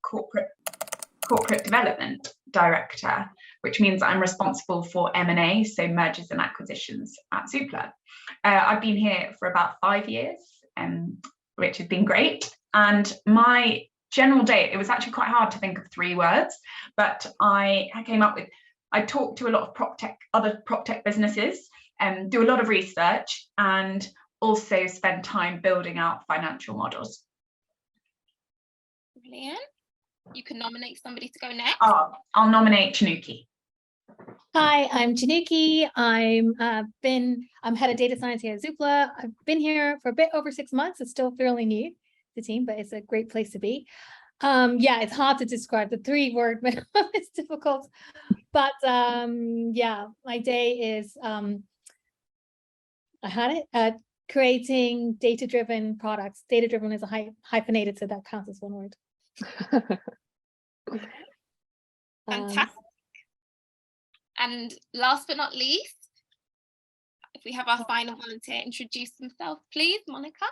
corporate development director, which means I'm responsible for M&A, so mergers and acquisitions at Zoopla. I've been here for about 5 years, which has been great. And my general day, it was actually quite hard to think of 3 words, but I came up with, I talk to a lot of other prop tech businesses, and do a lot of research, and also spend time building out financial models. Brilliant. You can nominate somebody to go next. I'll nominate Chanuki. Hi, I'm Chanuki. I'm head of data science here at Zoopla. I've been here for a bit over 6 months. It's still fairly new to the team, but it's a great place to be. Yeah, it's hard to describe. The 3-word minimum is difficult, but yeah, my day is creating data-driven products. Data-driven is a hyphenated, so that counts as 1 word. Fantastic. And last but not least, if we have our final volunteer introduce themselves, please, Monica.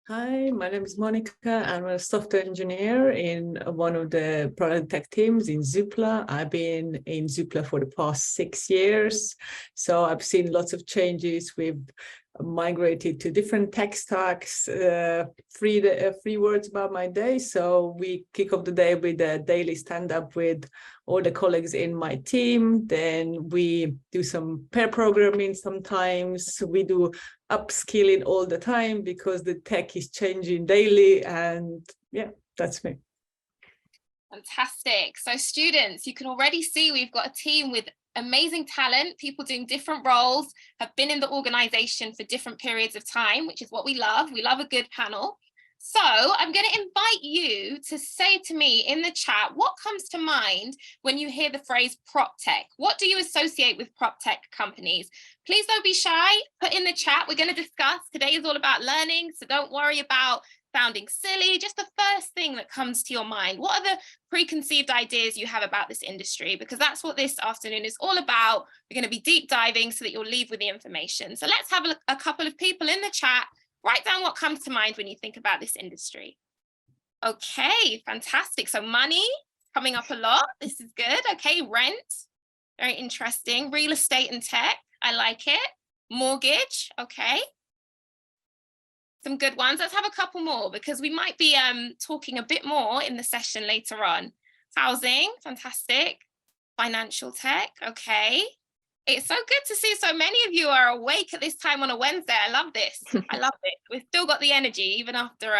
Hi, my name is Monica. I'm a software engineer in one of the product tech teams in Zoopla. I've been in Zoopla for the past 6 years. So I've seen lots of changes. We've migrated to different tech stacks. 3 words about my day. So we kick off the day with a daily stand-up with all the colleagues in my team. Then we do some pair programming sometimes. We do upskilling all the time because the tech is changing daily. And yeah, that's me. Fantastic. So students, you can already see we've got a team with amazing talent, people doing different roles, have been in the organization for different periods of time, which is what we love. We love a good panel. So I'm going to invite you to say to me in the chat, what comes to mind when you hear the phrase prop tech? What do you associate with prop tech companies? Please don't be shy. Put in the chat. We're going to discuss. Today is all about learning, so don't worry about sounding silly. Just the first thing that comes to your mind. What are the preconceived ideas you have about this industry? Because that's what this afternoon is all about. We're going to be deep diving so that you'll leave with the information. So let's have a couple of people in the chat. Write down what comes to mind when you think about this industry. Okay, fantastic. So money coming up a lot. This is good. Okay, rent, very interesting. Real estate and tech, I like it. Mortgage, okay. Some good ones. Let's have a couple more because we might be talking a bit more in the session later on. Housing, fantastic. Financial tech, okay. It's so good to see so many of you are awake at this time on a Wednesday. I love this. I love it. We've still got the energy even after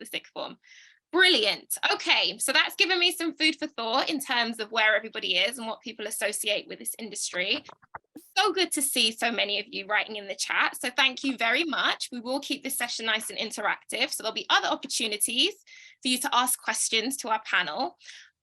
sixth form. Brilliant. Okay, so that's given me some food for thought in terms of where everybody is and what people associate with this industry. So good to see so many of you writing in the chat. So thank you very much. We will keep this session nice and interactive. So there'll be other opportunities for you to ask questions to our panel.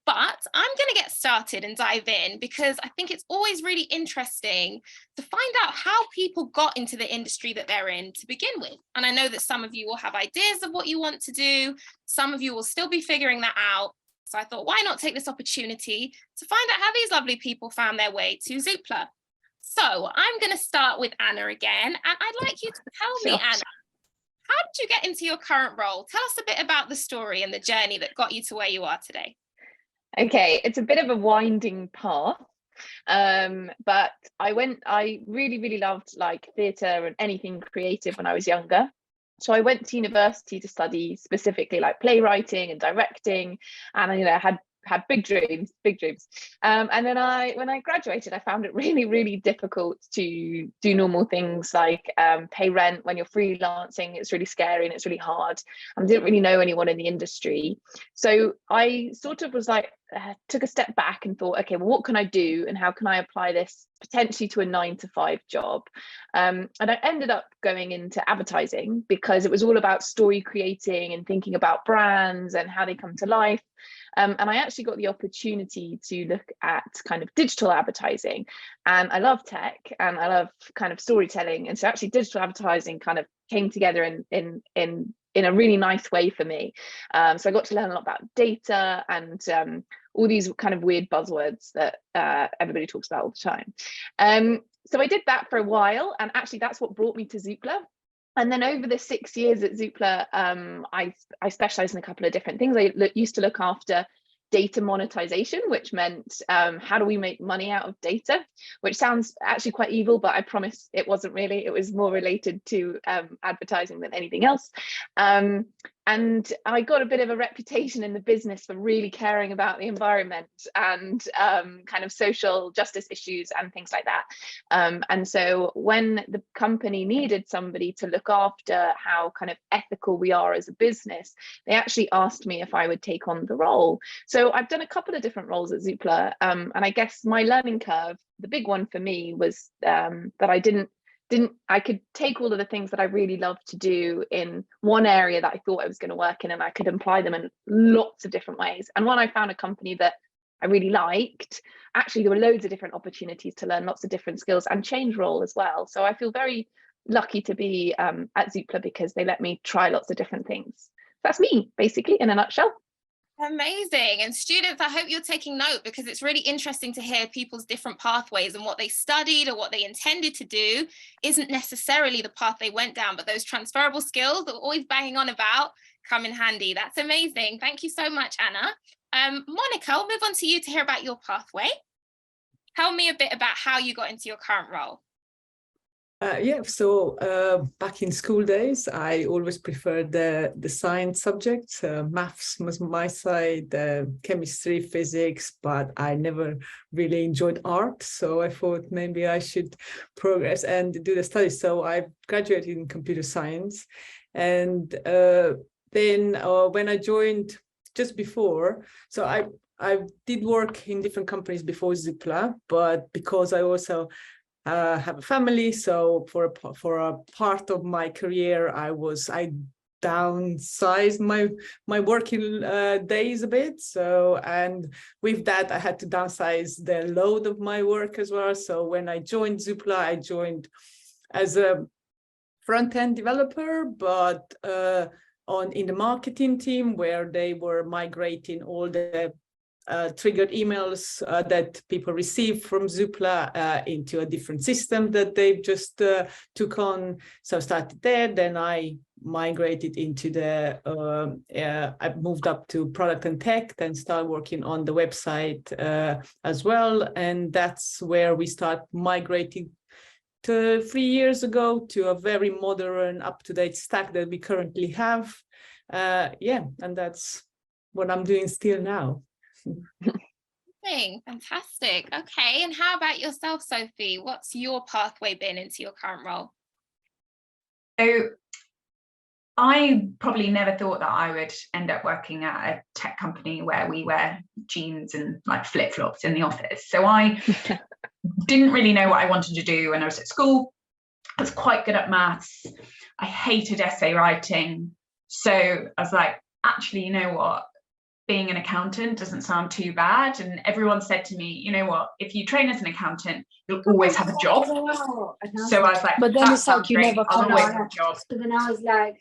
But I'm going to get started and dive in because I think it's always really interesting to find out how people got into the industry that they're in to begin with. And I know that some of you will have ideas of what you want to do. Some of you will still be figuring that out. So I thought, why not take this opportunity to find out how these lovely people found their way to Zoopla. So I'm going to start with Anna again. And I'd like you to tell me, Anna, how did you get into your current role? Tell us a bit about the story and the journey that got you to where you are today. Okay, it's a bit of a winding path, but I really loved like theatre and anything creative when I was younger. So I went to university to study specifically like playwriting and directing, and I had big dreams. And then when I graduated, I found it really difficult to do normal things like pay rent when you're freelancing. It's really scary and it's really hard. I didn't really know anyone in the industry. So I sort of was like, took a step back and thought, okay, well, what can I do and how can I apply this potentially to a 9-to-5 job? And I ended up going into advertising because it was all about story creating and thinking about brands and how they come to life. And I actually got the opportunity to look at kind of digital advertising, and I love tech and I love kind of storytelling. And so actually digital advertising kind of came together in a really nice way for me. So I got to learn a lot about data and all these kind of weird buzzwords that everybody talks about all the time. So I did that for a while, and actually that's what brought me to Zoopla. And then over the 6 years at Zoopla, I specialized in a couple of different things. I used to look after data monetization, which meant how do we make money out of data, which sounds actually quite evil, but I promise it wasn't really. It was more related to advertising than anything else. And I got a bit of a reputation in the business for really caring about the environment and kind of social justice issues and things like that. And so when the company needed somebody to look after how kind of ethical we are as a business, they actually asked me if I would take on the role. So I've done a couple of different roles at Zoopla, and I guess my learning curve, the big one for me was that I could take all of the things that I really love to do in one area that I thought I was going to work in, and I could apply them in lots of different ways. And when I found a company that I really liked, actually there were loads of different opportunities to learn lots of different skills and change role as well. So I feel very lucky to be at Zoopla because they let me try lots of different things. That's me, basically, in a nutshell. Amazing. And students, I hope you're taking note, because it's really interesting to hear people's different pathways, and what they studied or what they intended to do isn't necessarily the path they went down, but those transferable skills that we're always banging on about come in handy. That's amazing. Thank you so much, Anna. Monica, I'll move on to you to hear about your pathway. Tell me a bit about how you got into your current role. So back in school days, I always preferred the science subjects. Maths was my side, chemistry, physics, but I never really enjoyed art. So I thought maybe I should progress and do the studies. So I graduated in computer science. And then when I joined just before, so I did work in different companies before Zoopla, but because I also have a family, so for a part of my career, I downsized my working days a bit. So, and with that, I had to downsize the load of my work as well. So when I joined Zoopla, I joined as a front-end developer, but in the marketing team, where they were migrating all the triggered emails that people receive from Zoopla into a different system that they just took on. So I started there, then I migrated into I moved up to product and tech, then started working on the website as well. And that's where we start migrating to 3 years ago to a very modern, up-to-date stack that we currently have. And that's what I'm doing still now. Fantastic. Okay, and how about yourself, Sophie? What's your pathway been into your current role? So I probably never thought that I would end up working at a tech company where we wear jeans and like flip-flops in the office. So I didn't really know what I wanted to do when I was at school. I was quite good at maths. I hated essay writing. So I was like, actually, you know what? Being an accountant doesn't sound too bad. And everyone said to me, you know what, if you train as an accountant, you'll always have a job. So I was like, but then it's like you never I'll always have a job. So then I was like,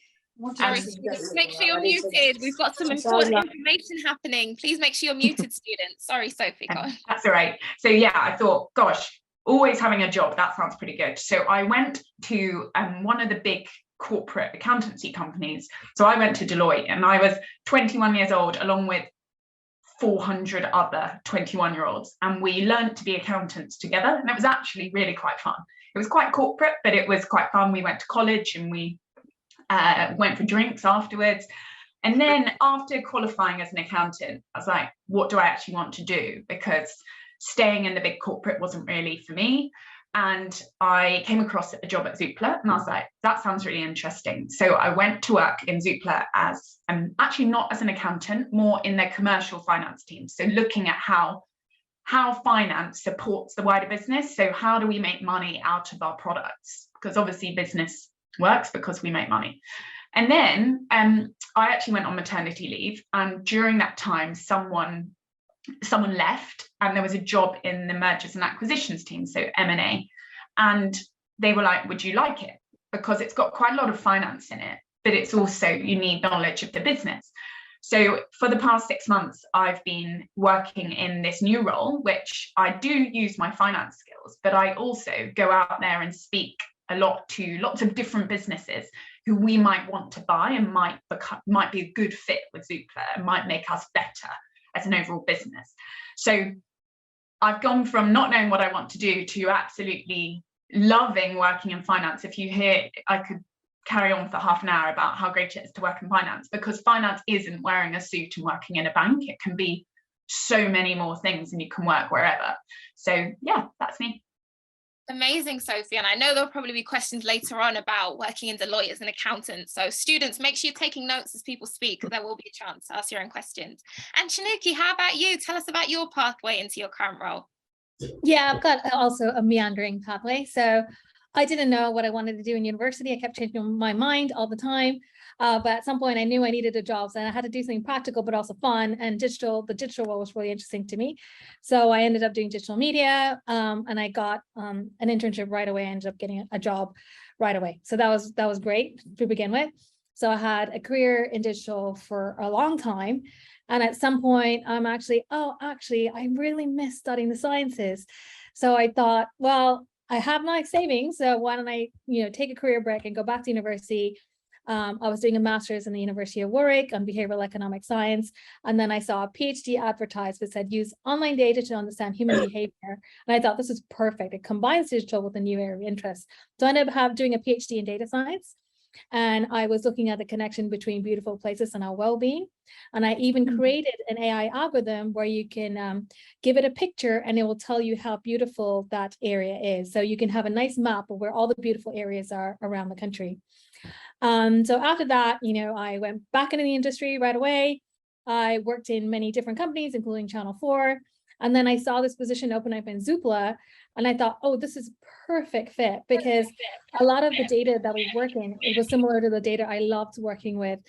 make sure you're muted. We've got some important information happening. Please make sure you're muted, students. Sorry, Sophie. Go on. That's all right. So yeah, I thought, gosh, always having a job, that sounds pretty good. So I went to one of the big corporate accountancy companies. So I went to Deloitte, and I was 21 years old along with 400 other 21-year-olds, and we learned to be accountants together, and it was actually really quite fun. It was quite corporate, but it was quite fun. We went to college and we went for drinks afterwards. And then after qualifying as an accountant, I was like, what do I actually want to do? Because staying in the big corporate wasn't really for me. And I came across a job at Zoopla, and I was like, that sounds really interesting. So I went to work in Zoopla as, actually not as an accountant, more in their commercial finance team. So looking at how finance supports the wider business. So how do we make money out of our products? Because obviously business works because we make money. And then I actually went on maternity leave. And during that time, someone left, and there was a job in the mergers and acquisitions team, so M&A, and they were like, would you like it? Because it's got quite a lot of finance in it, but it's also, you need knowledge of the business. So for the past 6 months, I've been working in this new role, which I do use my finance skills, but I also go out there and speak a lot to lots of different businesses who we might want to buy and might be a good fit with Zoopla and might make us better as an overall business. So I've gone from not knowing what I want to do to absolutely loving working in finance. If you hear, I could carry on for half an hour about how great it is to work in finance, because finance isn't wearing a suit and working in a bank. It can be so many more things, and you can work wherever. So yeah, that's me. Amazing, Sophie. And I know there'll probably be questions later on about working in Deloitte as an accountant. So students, make sure you're taking notes as people speak, because there will be a chance to ask your own questions. And Chanuki, how about you? Tell us about your pathway into your current role. Yeah, I've got also a meandering pathway. So I didn't know what I wanted to do in university. I kept changing my mind all the time. But at some point I knew I needed a job, so I had to do something practical, but also fun, and the digital role was really interesting to me. So I ended up doing digital media, and I got an internship right away. I ended up getting a job right away. So that was great to begin with. So I had a career in digital for a long time. And at some point I'm actually, I really miss studying the sciences. So I thought, well, I have my savings, so why don't I, take a career break and go back to university. I was doing a master's in the University of Warwick on behavioral economic science. And then I saw a PhD advertised that said, use online data to understand human behavior. And I thought this was perfect. It combines digital with a new area of interest. So I ended up doing a PhD in data science. And I was looking at the connection between beautiful places and our well-being. And I even created an AI algorithm where you can give it a picture and it will tell you how beautiful that area is. So you can have a nice map of where all the beautiful areas are around the country. So after that, I went back into the industry right away. I worked in many different companies, including Channel 4. And then I saw this position open up in Zoopla, and I thought, oh, this is perfect fit, because a lot of the data that we work in, it was similar to the data I loved working with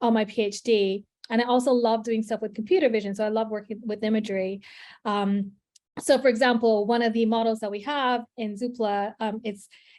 on my PhD. And I also love doing stuff with computer vision. So I love working with imagery. So for example, one of the models that we have in Zoopla,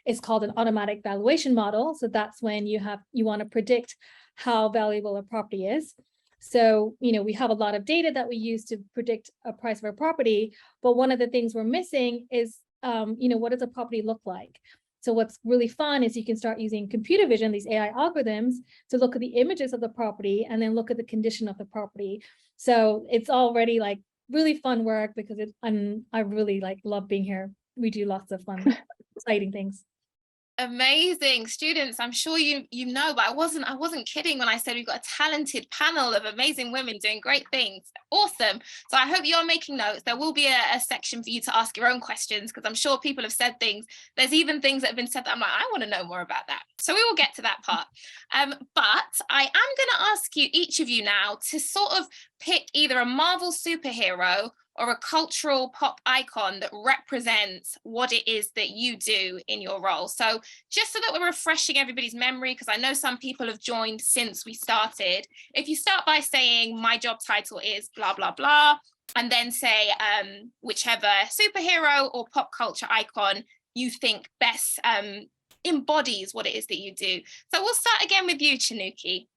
it's called an automatic valuation model. So that's when you want to predict how valuable a property is. So, we have a lot of data that we use to predict a price of a property, but one of the things we're missing is, what does a property look like? So what's really fun is you can start using computer vision, these AI algorithms, to look at the images of the property and then look at the condition of the property. So it's already like really fun work, because I really love being here. We do lots of fun, exciting things. Amazing. Students, I'm sure you know, but I wasn't kidding when I said we've got a talented panel of amazing women doing great things. Awesome. So I hope you're making notes. There will be a section for you to ask your own questions, because I'm sure people have said things. There's even things that have been said that I'm like, I want to know more about that. So we will get to that part. But I am going to ask you, each of you now, to sort of pick either a Marvel superhero or a cultural pop icon that represents what it is that you do in your role. So just so that we're refreshing everybody's memory, because I know some people have joined since we started, if you start by saying my job title is blah, blah, blah, and then say whichever superhero or pop culture icon you think best embodies what it is that you do. So we'll start again with you, Chanuki.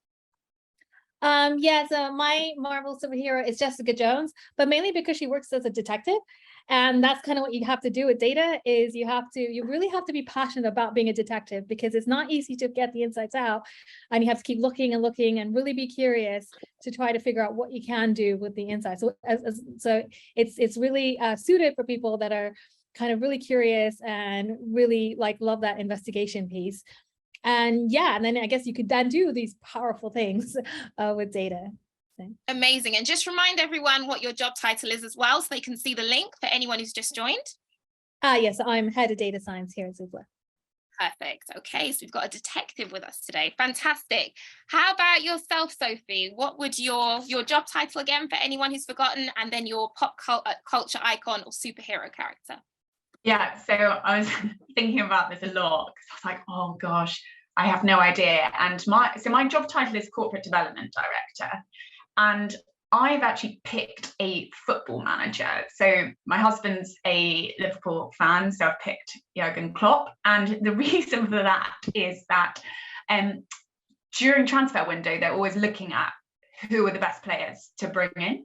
So my Marvel superhero is Jessica Jones, but mainly because she works as a detective. And that's kind of what you have to do with data, is you really have to be passionate about being a detective, because it's not easy to get the insights out, and you have to keep looking and looking and really be curious to try to figure out what you can do with the insights. So it's really suited for people that are kind of really curious and really love that investigation piece. And then I guess you could then do these powerful things with data. So. Amazing. And just remind everyone what your job title is as well, so they can see the link for anyone who's just joined. Yes, I'm head of data science here at Zoopla. Perfect. Okay, so we've got a detective with us today. Fantastic. How about yourself, Sophie? What would your job title again for anyone who's forgotten, and then your pop culture icon or superhero character? Yeah, so I was thinking about this a lot, because I was like, oh gosh, I have no idea. And my job title is corporate development director, and I've actually picked a football manager. So my husband's a Liverpool fan, so I've picked Jurgen Klopp. And the reason for that is that during transfer window, they're always looking at who are the best players to bring in.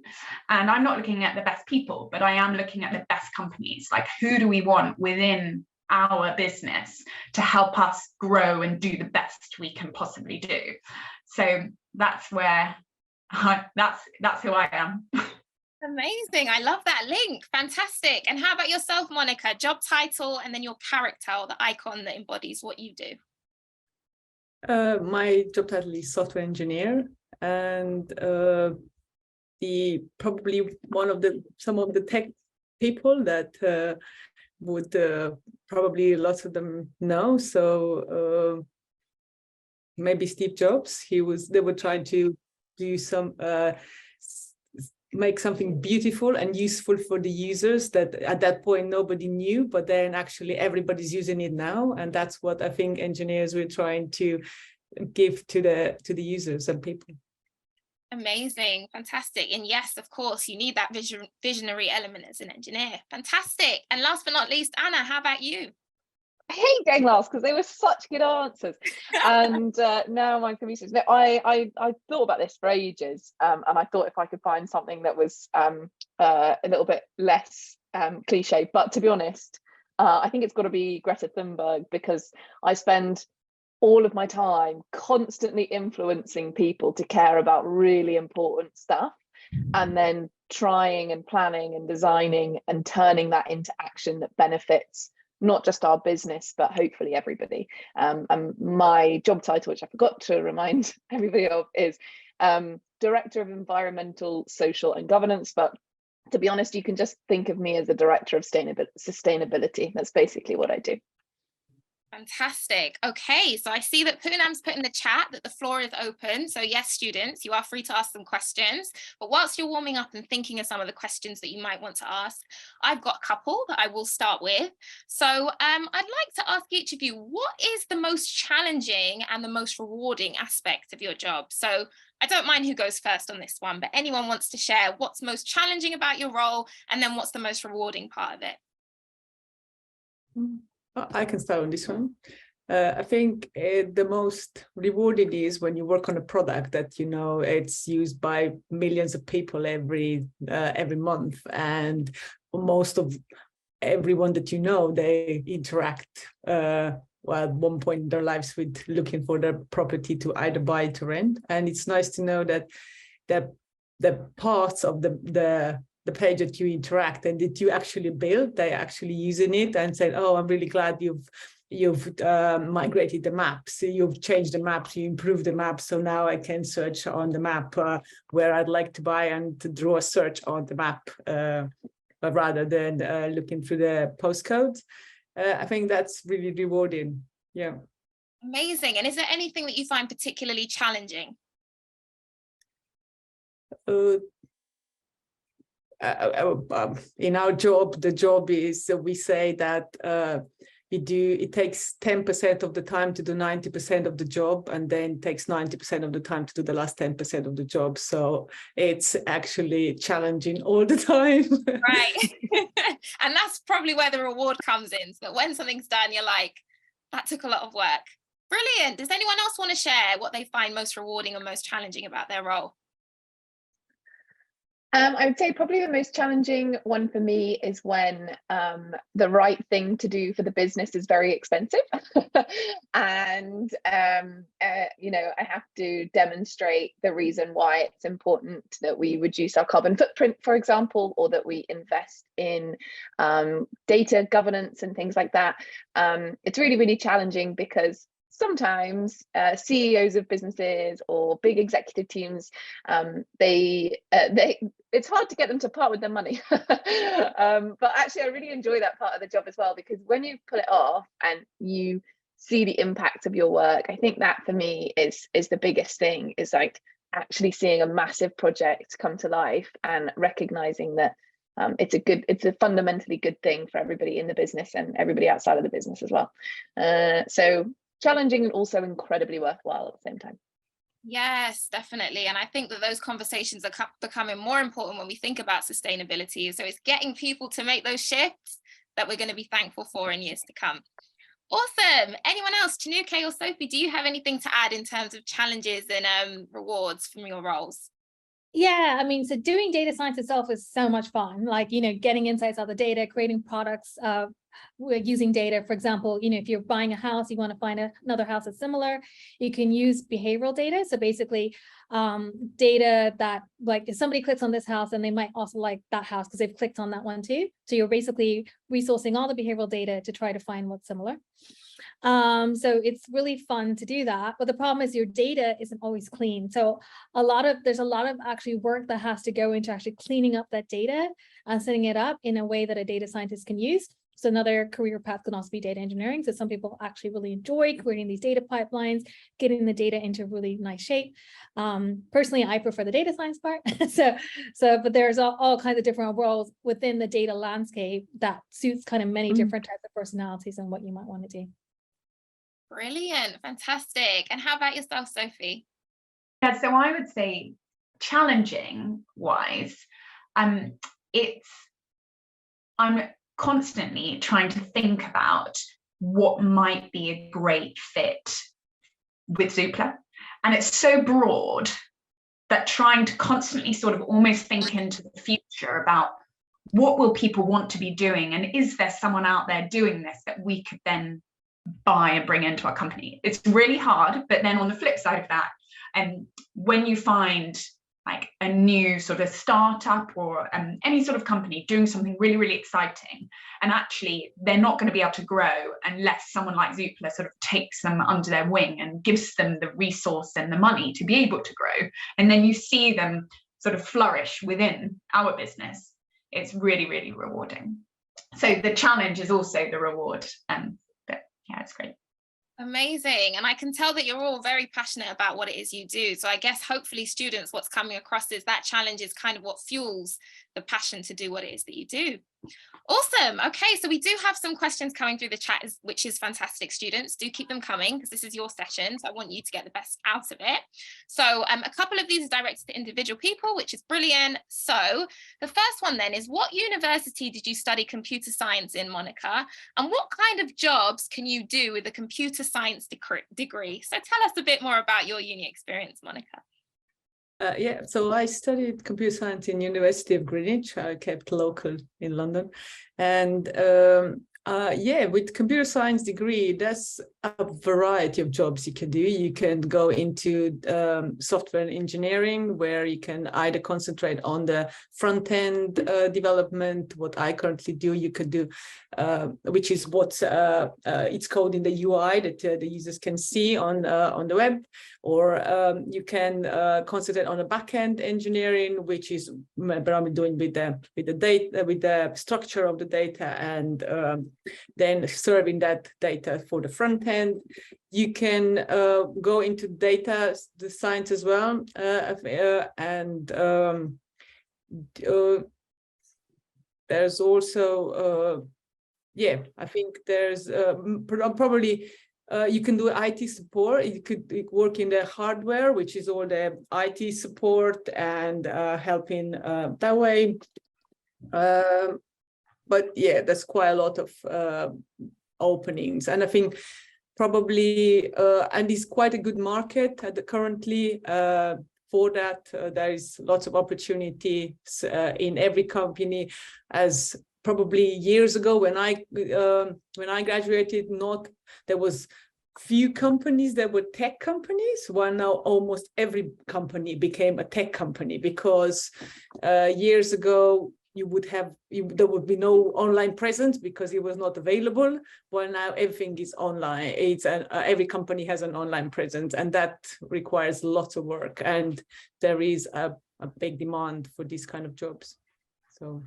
And I'm not looking at the best people, but I am looking at the best companies. Like, who do we want within our business to help us grow and do the best we can possibly do. So that's where that's who I am. Amazing. I love that link. Fantastic. And how about yourself, Monica? Job title and then your character, or the icon that embodies what you do. My job title is software engineer, and probably some of the tech people that would probably lots of them know. So maybe Steve Jobs. They were trying to do some make something beautiful and useful for the users that at that point nobody knew, but then actually everybody's using it now, and that's what I think engineers were trying to give to the users and people. Amazing, fantastic. And yes, of course, you need that visionary element as an engineer. Fantastic. And last but not least, Anna, how about you? I hate going last because they were such good answers. And now my commuting. No, I thought about this for ages, and I thought if I could find something that was a little bit less cliche. But to be honest, I think it's got to be Greta Thunberg, because I spend all of my time constantly influencing people to care about really important stuff, and then trying and planning and designing and turning that into action that benefits not just our business, but hopefully everybody. And my job title, which I forgot to remind everybody of, is Director of Environmental, Social and Governance. But to be honest, you can just think of me as the Director of Sustainability. That's basically what I do. Fantastic. Okay, so I see that Poonam's put in the chat that the floor is open. So yes, students, you are free to ask some questions. But whilst you're warming up and thinking of some of the questions that you might want to ask, I've got a couple that I will start with. So I'd like to ask each of you, what is the most challenging and the most rewarding aspect of your job? So I don't mind who goes first on this one, but anyone wants to share what's most challenging about your role and then what's the most rewarding part of it? I can start on this one. I think the most rewarding is when you work on a product that you know it's used by millions of people every month, and most of everyone that you know, they interact at one point in their lives with looking for their property to either buy to rent. And it's nice to know that the parts of the page that you interact and that you actually build, they're actually using it and said, oh, I'm really glad you've migrated the maps, you've changed the maps, you improved the map, so now I can search on the map where I'd like to buy and to draw a search on the map rather than looking through the postcodes. I think that's really rewarding. Yeah. Amazing. And is there anything that you find particularly challenging? In our job, the job is, we say that it takes 10% of the time to do 90% of the job, and then takes 90% of the time to do the last 10% of the job. So it's actually challenging all the time. Right. And that's probably where the reward comes in. So when something's done, you're like, that took a lot of work. Brilliant. Does anyone else want to share what they find most rewarding or most challenging about their role? I would say probably the most challenging one for me is when the right thing to do for the business is very expensive. And, you know, I have to demonstrate the reason why it's important that we reduce our carbon footprint, for example, or that we invest in data governance and things like that. It's really, really challenging because sometimes CEOs of businesses or big executive teams, it's hard to get them to part with their money. But actually, I really enjoy that part of the job as well, because when you pull it off and you see the impact of your work, I think that for me is the biggest thing, is like actually seeing a massive project come to life and recognizing that it's a fundamentally good thing for everybody in the business and everybody outside of the business as well. So challenging and also incredibly worthwhile at the same time. Yes, definitely. And I think that those conversations are becoming more important when we think about sustainability. So it's getting people to make those shifts that we're going to be thankful for in years to come. Awesome. Anyone else? Chinuke or Sophie, do you have anything to add in terms of challenges and rewards from your roles? Yeah, I mean, so doing data science itself is so much fun, like, getting insights out of the data, creating products, using data. For example, if you're buying a house, you want to find another house that's similar, you can use behavioral data. So basically, data that, like, if somebody clicks on this house, and they might also like that house because they've clicked on that one too. So you're basically resourcing all the behavioral data to try to find what's similar. So it's really fun to do that, but the problem is your data isn't always clean. So there's a lot of actually work that has to go into actually cleaning up that data and setting it up in a way that a data scientist can use. So another career path can also be data engineering. So some people actually really enjoy creating these data pipelines, getting the data into really nice shape. Personally, I prefer the data science part. But there's all kinds of different roles within the data landscape that suits kind of many different types of personalities and what you might want to do. Brilliant, fantastic. And how about yourself, Sophie? Yeah, so I would say challenging wise, I'm constantly trying to think about what might be a great fit with Zoopla. And it's so broad that trying to constantly sort of almost think into the future about what will people want to be doing, and is there someone out there doing this that we could then buy and bring into our company. It's really hard, but then on the flip side of that, when you find like a new sort of startup or any sort of company doing something really, really exciting, and actually they're not going to be able to grow unless someone like Zoopla sort of takes them under their wing and gives them the resource and the money to be able to grow, and then you see them sort of flourish within our business, it's really, really rewarding. So the challenge is also the reward. Yeah, it's great. Amazing. And I can tell that you're all very passionate about what it is you do. So I guess hopefully students, what's coming across is that challenge is kind of what fuels the passion to do what it is that you do. Awesome. Okay, so we do have some questions coming through the chat, which is fantastic. Students, do keep them coming because this is your session. So I want you to get the best out of it. So a couple of these are directed to individual people, which is brilliant. So the first one then is, what university did you study computer science in, Monica? And what kind of jobs can you do with a computer science degree? So tell us a bit more about your uni experience, Monica. Yeah, so I studied computer science in University of Greenwich. I kept local in London, and yeah, with computer science degree, there's a variety of jobs you can do. You can go into software engineering, where you can either concentrate on the front end development, what I currently do. You could do, which is what it's called in the UI that the users can see on the web, or you can concentrate on the back-end engineering, which is what I'm doing with the data, with the structure of the data, and then serving that data for the front end. You can go into data science as well, and there's also yeah, I think there's probably you can do IT support. You could work in the hardware, which is all the IT support and helping that way. But yeah, there's quite a lot of openings, and I think probably and it's quite a good market currently for that. There is lots of opportunities in every company, as probably years ago when I graduated, there was few companies that were tech companies. Well, now almost every company became a tech company, because years ago there would be no online presence because it was not available. Well, now everything is online. It's every company has an online presence, and that requires lots of work, and there is a big demand for these kind of jobs. So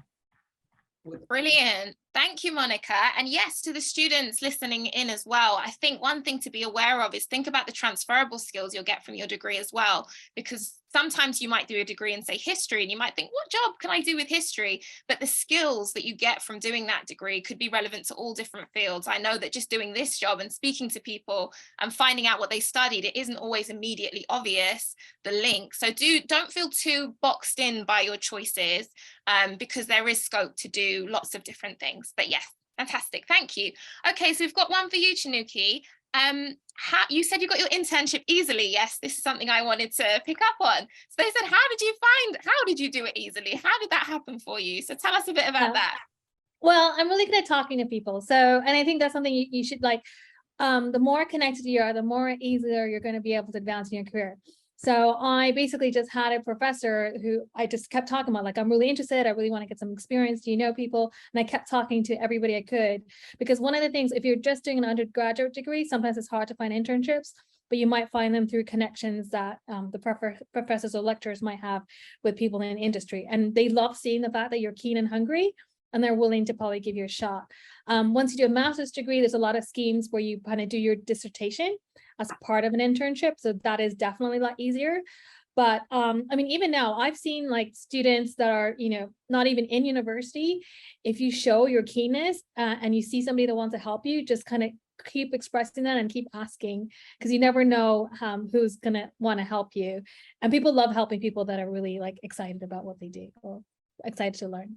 brilliant. Thank you, Monica. And yes, to the students listening in as well, I think one thing to be aware of is think about the transferable skills you'll get from your degree as well, because sometimes you might do a degree in, say, history, and you might think, what job can I do with history? But the skills that you get from doing that degree could be relevant to all different fields. I know that just doing this job and speaking to people and finding out what they studied, it isn't always immediately obvious, the link. So don't feel too boxed in by your choices, because there is scope to do lots of different things. But yes, fantastic. Thank you. Okay, so we've got one for you, Tanuki. You said you got your internship easily. Yes, this is something I wanted to pick up on. So they said, how did you do it easily? How did that happen for you? So tell us a bit about that. Well, I'm really good at talking to people. So, and I think that's something you should like, the more connected you are, the more easier you're going to be able to advance in your career. So I basically just had a professor who I just kept talking about, like, I'm really interested. I really want to get some experience. Do you know people? And I kept talking to everybody I could, because one of the things, if you're just doing an undergraduate degree, sometimes it's hard to find internships, but you might find them through connections that the professors or lecturers might have with people in industry. And they love seeing the fact that you're keen and hungry, and they're willing to probably give you a shot. Once you do a master's degree, there's a lot of schemes where you kind of do your dissertation as part of an internship. So that is definitely a lot easier. But I mean, even now, I've seen like students that are, not even in university. If you show your keenness and you see somebody that wants to help you, just kind of keep expressing that and keep asking, because you never know who's going to want to help you. And people love helping people that are really like excited about what they do or excited to learn.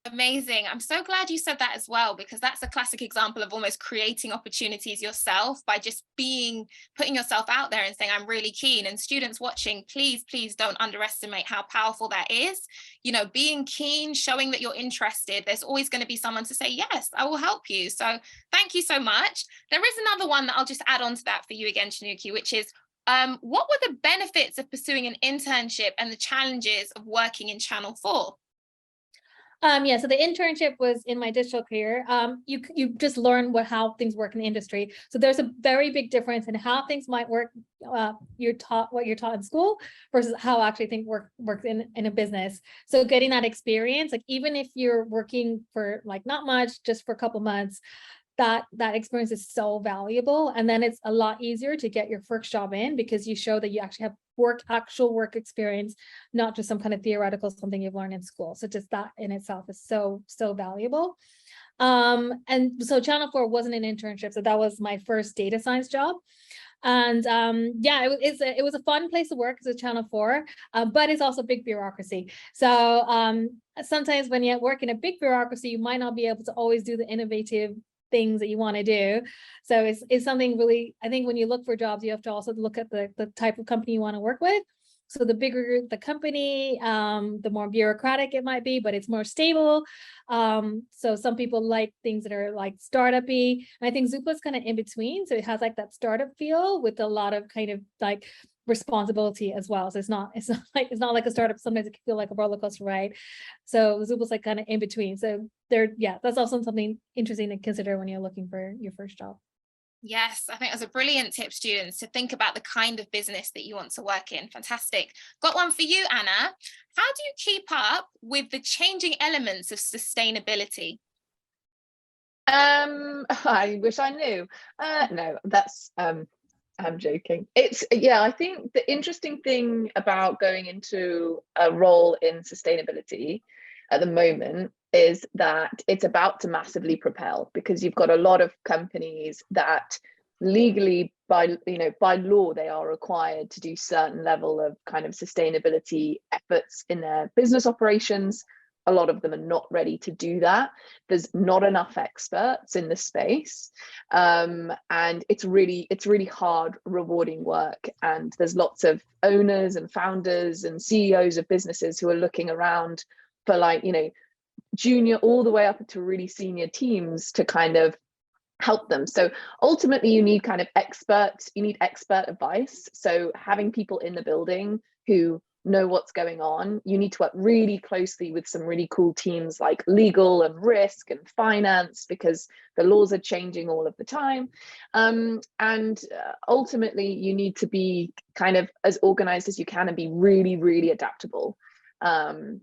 Amazing. I'm so glad you said that as well, because that's a classic example of almost creating opportunities yourself by just putting yourself out there and saying, I'm really keen. And students watching, please don't underestimate how powerful that is. Being keen, showing that you're interested, there's always going to be someone to say, yes, I will help you. So thank you so much. There is another one that I'll just add on to that for you again, Chinooki, which is, what were the benefits of pursuing an internship and the challenges of working in Channel 4? So the internship was in my digital career. You just learn how things work in the industry. So there's a very big difference in how things might work. You're taught what you're taught in school versus how actually things work in a business. So getting that experience, like even if you're working for like not much, just for a couple months, that experience is so valuable. And then it's a lot easier to get your first job in, because you show that you actually have actual work experience, not just some kind of theoretical something you've learned in school. So just that in itself is so valuable. And so Channel 4 wasn't an internship, so that was my first data science job. And it was a fun place to work as a Channel 4, but it's also big bureaucracy. So sometimes when you work in a big bureaucracy, you might not be able to always do the innovative things that you want to do. So it's something really, I think when you look for jobs, you have to also look at the type of company you want to work with. So the bigger the company, the more bureaucratic it might be, but it's more stable. So some people like things that are like startup-y. And I think Zoopla is kind of in between. So it has like that startup feel with a lot of kind of like responsibility as well. So it's not like a startup. Sometimes it can feel like a roller coaster ride. So Zoopla like kind of in between. So that's also something interesting to consider when you're looking for your first job. Yes, I think that's a brilliant tip, students, to think about the kind of business that you want to work in. Fantastic. Got one for you, Anna. How do you keep up with the changing elements of sustainability? I wish I knew. No, that's I'm joking. I think the interesting thing about going into a role in sustainability at the moment is that it's about to massively propel, because you've got a lot of companies that legally by law they are required to do certain level of kind of sustainability efforts in their business operations. A lot of them are not ready to do that. There's not enough experts in the space, and it's really hard, rewarding work. And there's lots of owners and founders and CEOs of businesses who are looking around for junior all the way up to really senior teams to kind of help them. So ultimately you need expert advice. So having people in the building who know what's going on. You need to work really closely with some really cool teams like legal and risk and finance, because the laws are changing all of the time. And ultimately you need to be kind of as organized as you can and be really, really adaptable.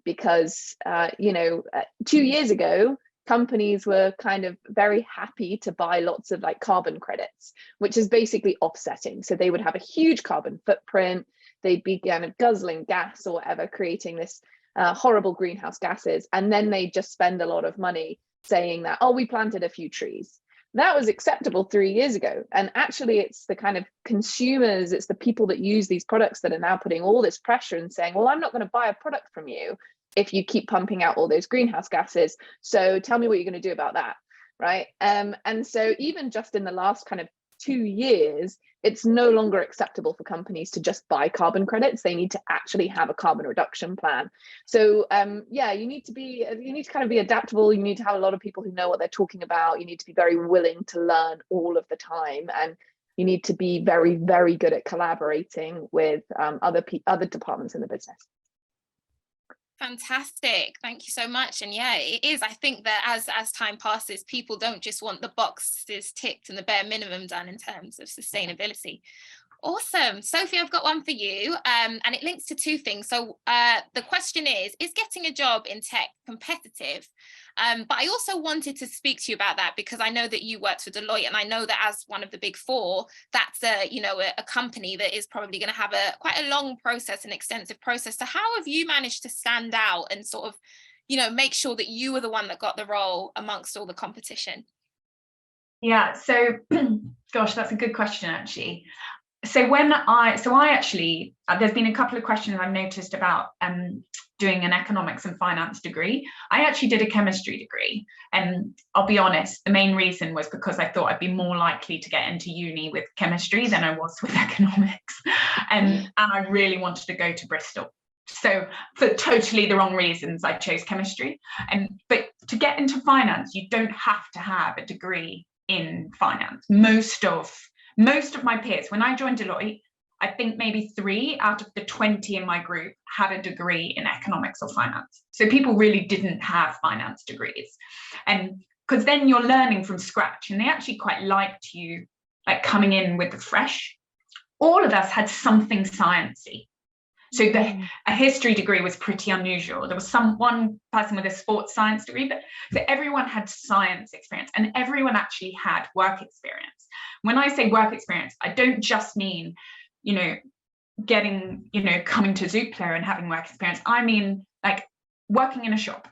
Because 2 years ago, companies were kind of very happy to buy lots of carbon credits, which is basically offsetting. So they would have a huge carbon footprint. They'd be kind of guzzling gas or whatever, creating this horrible greenhouse gases. And then they just spend a lot of money saying that, oh, we planted a few trees. That was acceptable 3 years ago. And actually, it's the kind of consumers, it's the people that use these products that are now putting all this pressure and saying, well, I'm not going to buy a product from you if you keep pumping out all those greenhouse gases. So tell me what you're going to do about that, right? And so even just in the last kind of 2 years, it's no longer acceptable for companies to just buy carbon credits. They need to actually have a carbon reduction plan. So yeah, you need to kind of be adaptable. You need to have a lot of people who know what they're talking about. You need to be very willing to learn all of the time, and you need to be very, very good at collaborating with other departments in the business. Fantastic, thank you so much. And yeah, it is. I think that as time passes, people don't just want the boxes ticked and the bare minimum done in terms of sustainability. Awesome. Sophie, I've got one for you, and it links to two things. So the question is getting a job in tech competitive? But I also wanted to speak to you about that because I know that you worked for Deloitte, and I know that as one of the big four, that's a company that is probably going to have quite a long process, an extensive process. So how have you managed to stand out and sort of, make sure that you were the one that got the role amongst all the competition? Yeah, so gosh, that's a good question actually. So I actually, there's been a couple of questions I've noticed about doing an economics and finance degree. I actually did a chemistry degree, and I'll be honest, the main reason was because I thought I'd be more likely to get into uni with chemistry than I was with economics, and I really wanted to go to Bristol. So for totally the wrong reasons, I chose chemistry. But to get into finance, you don't have to have a degree in finance. Most of my peers, when I joined Deloitte, I think maybe 3 out of the 20 in my group had a degree in economics or finance. So people really didn't have finance degrees. And because then you're learning from scratch, and they actually quite liked you like coming in with the fresh. All of us had something sciencey. So a history degree was pretty unusual. There was one person with a sports science degree, but so everyone had science experience, and everyone actually had work experience. When I say work experience, I don't just mean, coming to Zoopla and having work experience. I mean like working in a shop,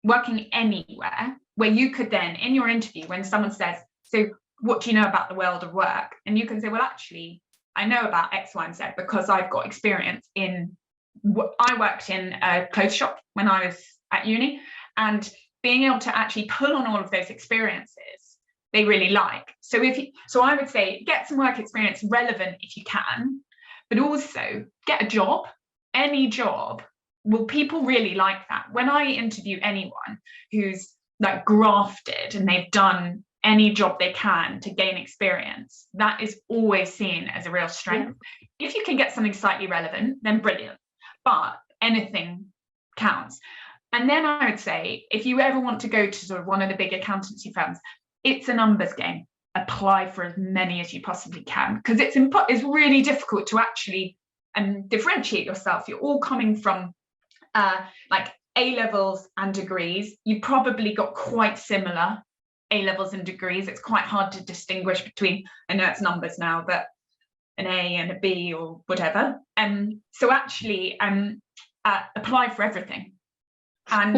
working anywhere where you could then, in your interview, when someone says, so what do you know about the world of work? And you can say, well, actually, I know about X, Y, and Z because I've got experience I worked in a clothes shop when I was at uni, and being able to actually pull on all of those experiences, they really like. So I would say get some work experience relevant if you can, but also get a job, any job. Well, people really like that. When I interview anyone who's like grafted and they've done any job they can to gain experience, that is always seen as a real strength. Yeah. If you can get something slightly relevant, then brilliant, but anything counts. And then I would say, if you ever want to go to sort of one of the big accountancy firms, it's a numbers game. Apply for as many as you possibly can, because it's really difficult to actually differentiate yourself. You're all coming from like A-levels and degrees. You probably got quite similar A-levels and degrees. It's quite hard to distinguish between, I know it's numbers now, but an A and a B or whatever. So actually apply for everything. And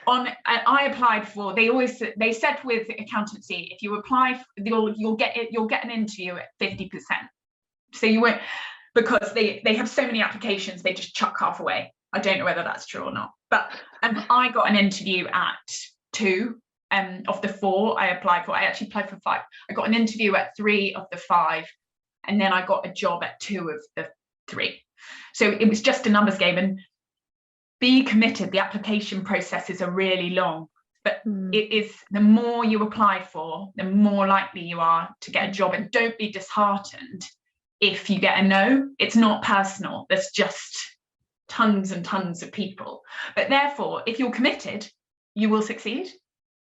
I applied for, they said with accountancy, if you apply, you'll get an interview at 50%. So you won't, because they have so many applications, they just chuck half away. I don't know whether that's true or not, but I got an interview at 2 of the 4 I applied for. I actually applied for 5. I got an interview at 3 of the 5, and then I got a job at 2 of the 3. So it was just a numbers game. And be committed. The application processes are really long, but it is, the more you apply for, the more likely you are to get a job. And don't be disheartened if you get a no. It's not personal. There's just tons and tons of people. But therefore, if you're committed, you will succeed,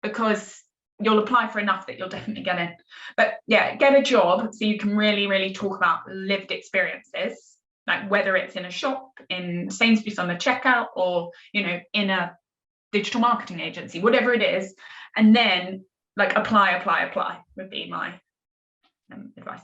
because you'll apply for enough that you'll definitely get in. But yeah, get a job so you can really, really talk about lived experiences, like whether it's in a shop, in Sainsbury's on the checkout, or in a digital marketing agency, whatever it is, and then like apply would be my advice.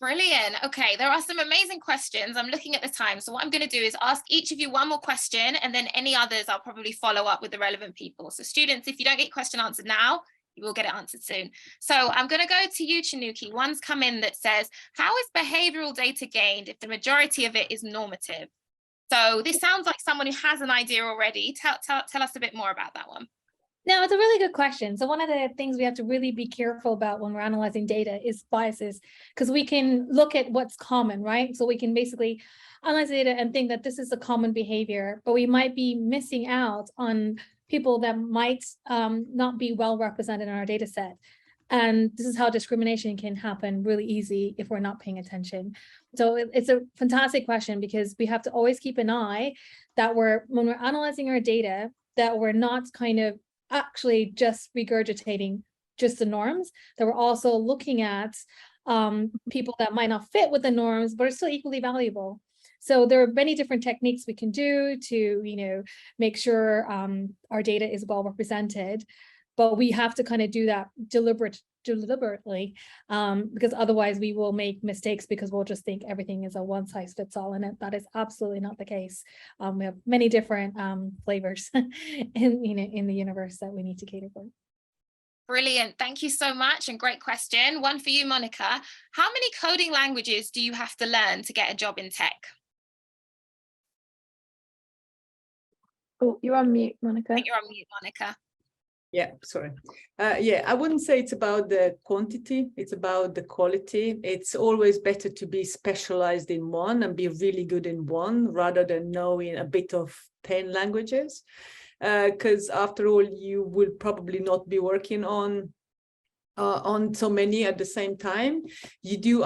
Brilliant. Okay, there are some amazing questions. I'm looking at the time, so what I'm going to do is ask each of you one more question, and then any others I'll probably follow up with the relevant people. So students, if you don't get your question answered now, you will get it answered soon. So I'm going to go to you, Chinuki. One's come in that says, how is behavioral data gained if the majority of it is normative? So this sounds like someone who has an idea already. Tell us a bit more about that one. No, it's a really good question. So one of the things we have to really be careful about when we're analyzing data is biases, because we can look at what's common, right? So we can basically analyze data and think that this is a common behavior, but we might be missing out on people that might not be well represented in our data set. And this is how discrimination can happen really easy if we're not paying attention. So it's a fantastic question, because we have to always keep an eye that when we're analyzing our data, that we're not kind of actually just regurgitating just the norms, that we're also looking at people that might not fit with the norms, but are still equally valuable. So there are many different techniques we can do to, make sure our data is well represented, but we have to kind of do that deliberately, because otherwise we will make mistakes, because we'll just think everything is a one size fits all, and that is absolutely not the case. We have many different flavors in the universe that we need to cater for. Brilliant. Thank you so much, and great question. One for you, Monica. How many coding languages do you have to learn to get a job in tech? Oh, you're on mute, Monica. I think you're on mute, Monica. Yeah, sorry. Yeah, I wouldn't say it's about the quantity, it's about the quality. It's always better to be specialized in one and be really good in one, rather than knowing a bit of 10 languages. Because after all, you will probably not be working on so many at the same time. You do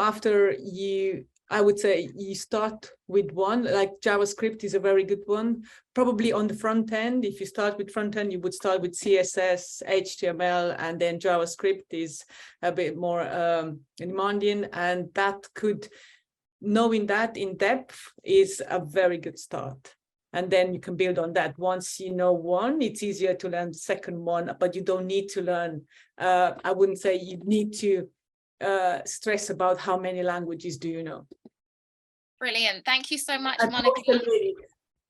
I would say you start with one, like JavaScript is a very good one. Probably on the front end, if you start with front end, you would start with CSS, HTML, and then JavaScript is a bit more demanding. And knowing that in depth is a very good start. And then you can build on that. Once you know one, it's easier to learn the second one, but you don't need to learn. I wouldn't say you need to stress about how many languages do you know. Brilliant. Thank you so much, Monica.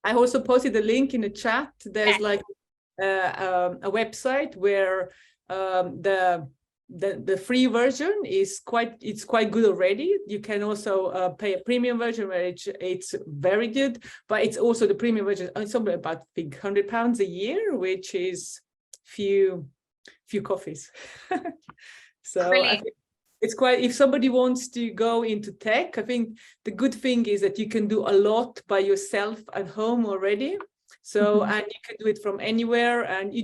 I also posted a link in the chat. There's like a website where the free version is quite good already. You can also pay a premium version where it's very good, but it's also the premium version. It's somewhere about £100 a year, which is few coffees. So I think it's quite, if somebody wants to go into tech, I think the good thing is that you can do a lot by yourself at home already. So, and you can do it from anywhere, and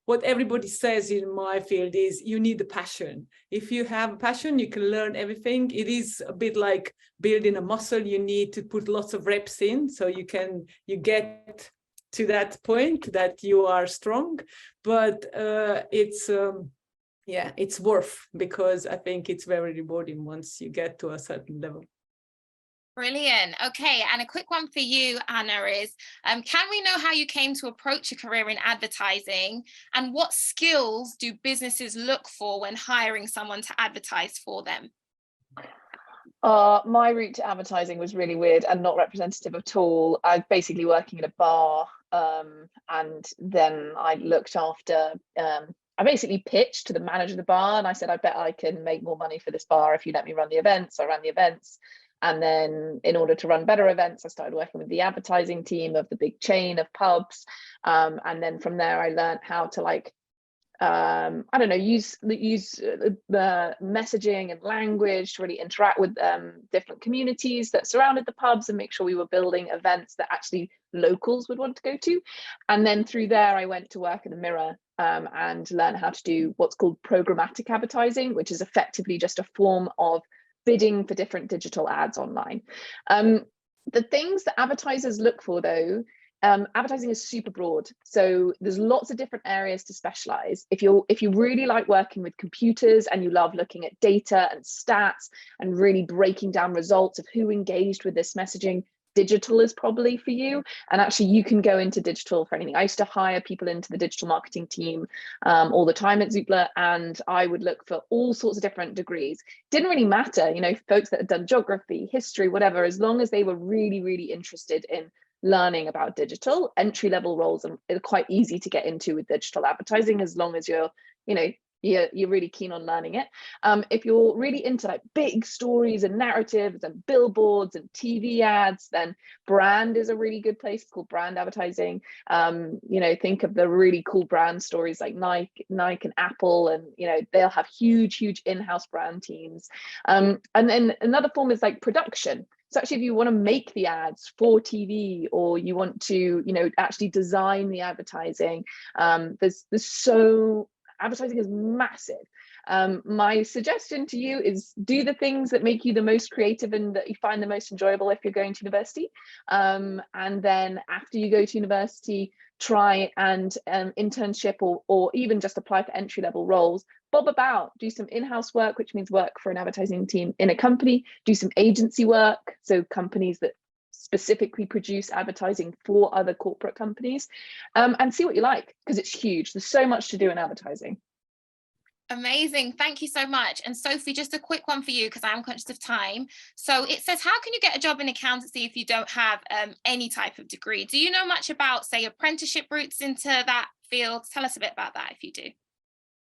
what everybody says in my field is you need the passion. If you have a passion, you can learn everything. It is a bit like building a muscle. You need to put lots of reps in, so you get to that point that you are strong, but it's worth, because I think it's very rewarding once you get to a certain level. Brilliant. Okay, and a quick one for you, Anna, is can we know how you came to approach a career in advertising, and what skills do businesses look for when hiring someone to advertise for them? My route to advertising was really weird and not representative at all. I was basically working at a bar, and then I looked after I basically pitched to the manager of the bar, and I said, I bet I can make more money for this bar if you let me run the events. I ran the events. And then in order to run better events, I started working with the advertising team of the big chain of pubs. And then from there, I learned how to use the messaging and language to really interact with different communities that surrounded the pubs, and make sure we were building events that actually locals would want to go to. And then through there, I went to work at the Mirror and learn how to do what's called programmatic advertising, which is effectively just a form of bidding for different digital ads online. The things that advertisers look for, though, advertising is super broad. So there's lots of different areas to specialize. If you really like working with computers and you love looking at data and stats and really breaking down results of who engaged with this messaging, digital is probably for you. And actually you can go into digital for anything. I used to hire people into the digital marketing team all the time at Zoopla, and I would look for all sorts of different degrees. Didn't really matter, folks that had done geography, history, whatever, as long as they were really, really interested in learning about digital. Entry-level roles are quite easy to get into with digital advertising, as long as you're you're really keen on learning it. If you're really into like big stories and narratives and billboards and TV ads, then brand is a really good place. It's called brand advertising. You know, think of the really cool brand stories like Nike and Apple, and you know, they'll have huge in-house brand teams. And then another form is like production. So actually, if you want to make the ads for TV, or you want to, you know, actually design the advertising, there's so advertising is massive. My suggestion to you is do the things that make you the most creative and that you find the most enjoyable if you're going to university. And then after you go to university, try and internship or even just apply for entry-level roles. Bob about, do some in-house work, which means work for an advertising team in a company, do some agency work, so companies that specifically produce advertising for other corporate companies, and see what you like, because it's huge. There's so much to do in advertising. Amazing. Thank you so much. And Sophie, just a quick one for you, because I'm conscious of time. So it says, how can you get a job in accountancy if you don't have any type of degree? Do you know much about, say, apprenticeship routes into that field? Tell us a bit about that if you do.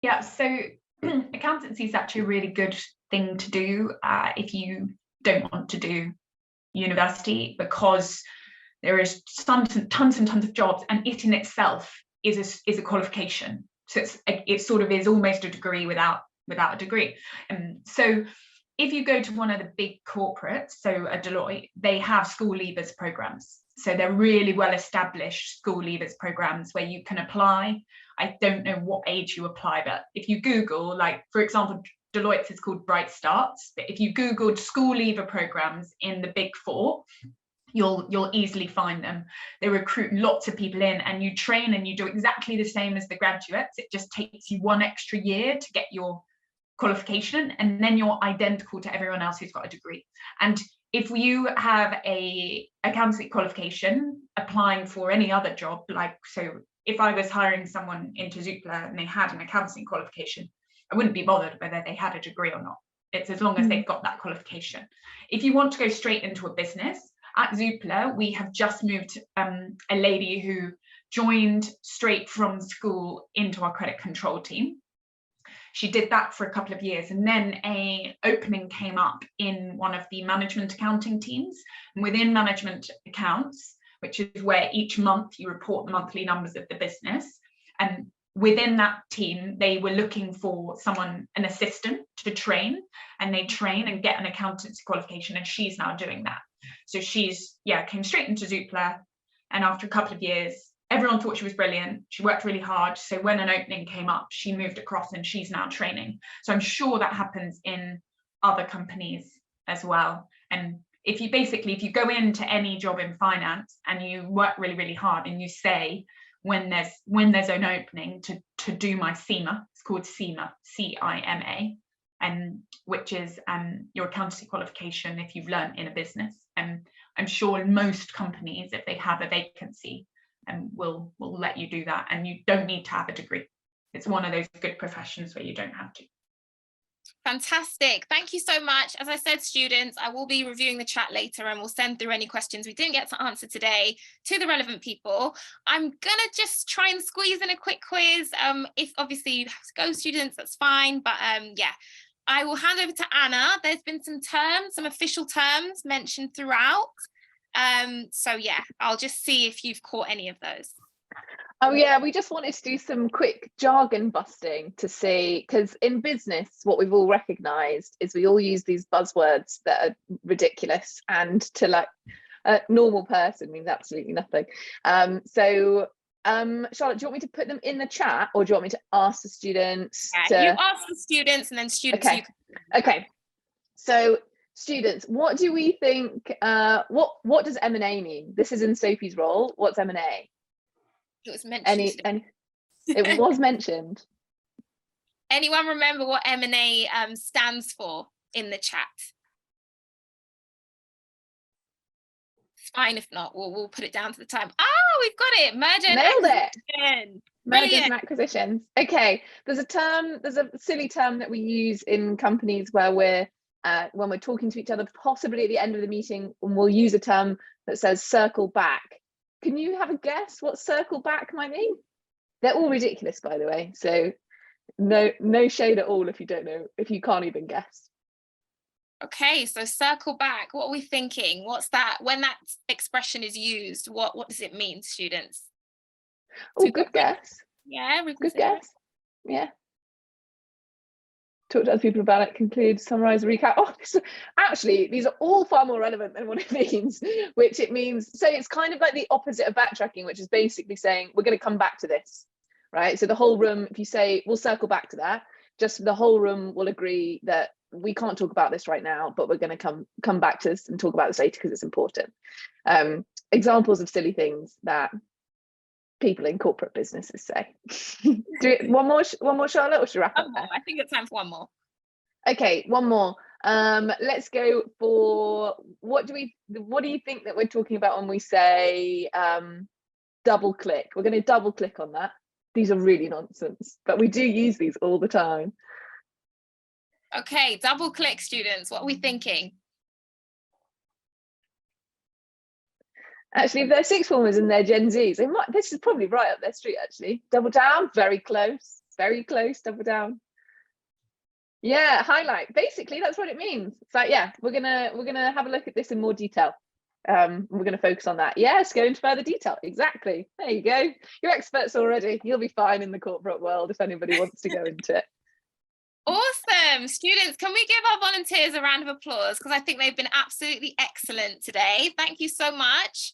Yeah, so accountancy is actually a really good thing to do if you don't want to do university, because there is tons and tons of jobs, and it in itself is a qualification. So it sort of is almost a degree without a degree. So if you go to one of the big corporates, so a Deloitte, they have school leavers programs. So they're really well established school leavers programs where you can apply. I don't know what age you apply, but if you Google, like for example, Deloitte's is called Bright Starts, but if you Googled school leaver programs in the Big Four, you'll easily find them. They recruit lots of people in, and you train and you do exactly the same as the graduates. It just takes you 1 extra year to get your qualification, and then you're identical to everyone else who's got a degree. And if you have a accountancy qualification applying for any other job, like, so if I was hiring someone into Zoopla and they had an accountancy qualification, I wouldn't be bothered whether they had a degree or not. It's as long as they've got that qualification. If you want to go straight into a business, at Zoopla, we have just moved a lady who joined straight from school into our credit control team. She did that for a couple of years, and then an opening came up in one of the management accounting teams. And within management accounts, which is where each month you report the monthly numbers of the business, and within that team, they were looking for someone, an assistant, to train, and they train and get an accountancy qualification, and she's now doing that. So she's, came straight into Zoopla, and after a couple of years, everyone thought she was brilliant. She worked really hard. So when an opening came up, she moved across and she's now training. So I'm sure that happens in other companies as well. And if you go into any job in finance and you work really, really hard, and you say, when there's an opening to do my CIMA, it's called CIMA, C-I-M-A, and which is your accountancy qualification if you've learned in a business. And I'm sure most companies, if they have a vacancy, will let you do that, and you don't need to have a degree. It's one of those good professions where you don't have to. Fantastic. Thank you so much. As I said, students, I will be reviewing the chat later, and we'll send through any questions we didn't get to answer today to the relevant people. I'm gonna just try and squeeze in a quick quiz. If obviously you have to go, students, that's fine. But yeah, I will hand over to Anna. There's been some official terms mentioned throughout. So yeah, I'll just see if you've caught any of those. Oh yeah, we just wanted to do some quick jargon busting to see, because in business, what we've all recognized is we all use these buzzwords that are ridiculous, and to like a normal person means absolutely nothing. Charlotte, do you want me to put them in the chat, or do you want me to ask the students? Yeah, you ask the students, and then students. Okay. Okay. So students, what do we think? What does M&A mean? This is in Sophie's role. What's M&A? It was mentioned. It was mentioned. Anyone remember what M&A stands for in the chat? It's fine if not. We'll put it down to the time. Oh, we've got it. Merger and acquisition. Mergers and acquisitions. Okay. There's a silly term that we use in companies where when we're talking to each other, possibly at the end of the meeting, and we'll use a term that says circle back. Can you have a guess what circle back might mean? They're all ridiculous, by the way. So No shade at all if you don't know, if you can't even guess. Okay, so circle back. What are we thinking? What's that? When that expression is used, what does it mean, students? Oh, good guess. Yeah, Good guess. Yeah. Talk to other people about it, conclude, summarize, recap. Oh, actually, these are all far more relevant than what it means, which it means. So it's kind of like the opposite of backtracking, which is basically saying, we're going to come back to this, right? So the whole room, if you say, we'll circle back to that, just the whole room will agree that we can't talk about this right now, but we're going to come back to this and talk about this later because it's important. Examples of silly things that people in corporate businesses say. One more, Charlotte, or should we wrap up there? I think it's time for one more. Okay, one more. Let's go for what do you think that we're talking about when we say double click? We're going to double click on that. These are really nonsense, but we do use these all the time. Okay, double click, students. What are we thinking? Actually, if they're sixth formers and they're Gen Zs, this is probably right up their street, actually. Double down, very close, double down. Yeah, highlight. Basically, that's what it means. It's like, yeah, we're gonna have a look at this in more detail. We're gonna focus on that. Yes, go into further detail. Exactly. There you go. You're experts already. You'll be fine in the corporate world if anybody wants to go into it. Awesome. Students, can we give our volunteers a round of applause? Because I think they've been absolutely excellent today. Thank you so much.